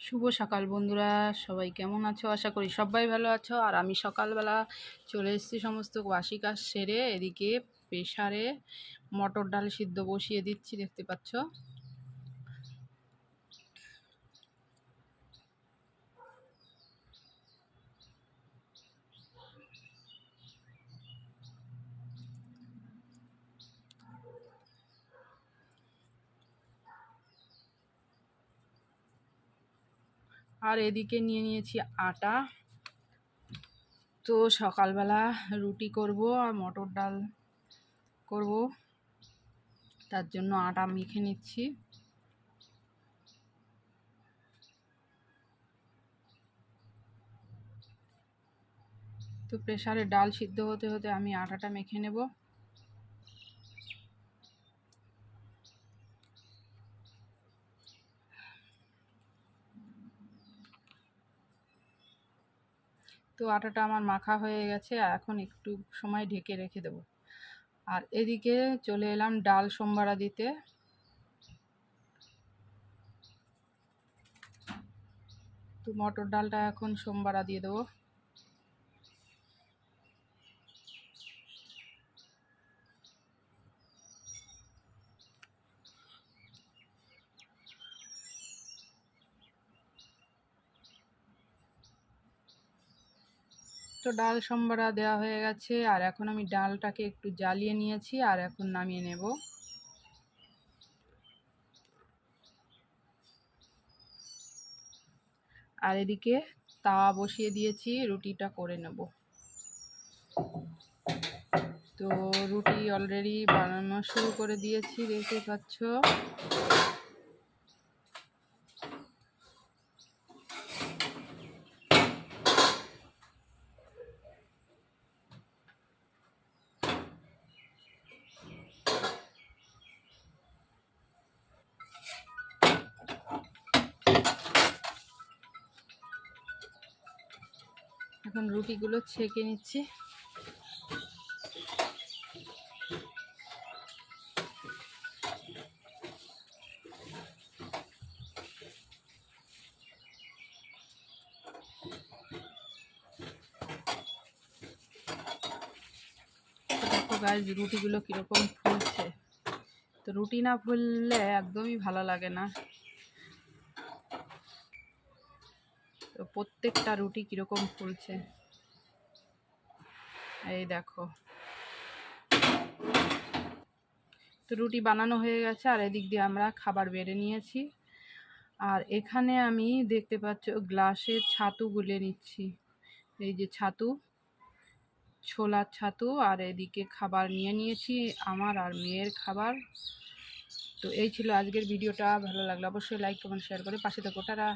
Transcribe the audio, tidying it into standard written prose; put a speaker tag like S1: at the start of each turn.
S1: শুভ সকাল বন্ধুরা, সবাই কেমন আছো? আশা করি সবাই ভালো আছো। আর আমি সকালবেলা চলে এসেছি সমস্ত বাসি কাজ সেরে। এদিকে প্রেসারে মটর ডাল সিদ্ধ বসিয়ে দিচ্ছি, দেখতে পাচ্ছ। আর এদিকে নিয়ে নিয়েছি আটা। তো সকালবেলা রুটি করব আর মটর ডাল করব, তার জন্য আটা মেখে নিচ্ছি। তো প্রেসারে ডাল সিদ্ধ হতে হতে আমি আটাটা মেখে নেব। তো আটাটা আমার মাখা হয়ে গেছে, আর এখন একটু সময় ঢেকে রেখে দেব। আর এদিকে চলে এলাম ডাল সোমবারা দিতে। তো মটর ডালটা এখন সোমবারা দিয়ে দেবো। তো ডাল সোমবারা দেওয়া হয়ে গেছে, আর এখন আমি ডালটাকে একটু জ্বালিয়ে নিয়েছি, আর এখন নামিয়ে নেব। আর এদিকে তাওয়া বসিয়ে দিয়েছি, রুটিটা করে নেব। তো রুটি অলরেডি বানানো শুরু করে দিয়েছি, দেখতে পাচ্ছ। এখন রুটিগুলো ছেঁকে নিচ্ছি। দেখো গাইস, রুটিগুলো কীরকম ফুলছে। তো রুটি না ফুললে একদমই ভালো লাগে না। তো প্রত্যেকটা রুটি কীরকম ফুলছে, এই দেখো। তো রুটি বানানো হয়ে গেছে, আর এদিক দিয়ে আমরা খাবার বেড়ে নিয়েছি। আর এখানে আমি দেখতে পাচ্ছ গ্লাসে ছাতু গুলে নিচ্ছি। এই যে ছাতু, ছোলার ছাতু। আর এদিকে খাবার নিয়ে নিয়েছি, আমার আর মেয়ের খাবার। তো এই ছিল আজকের ভিডিওটা। ভালো লাগলে অবশ্যই লাইক কমেন্ট শেয়ার করে পাশে থেকো। টাটা।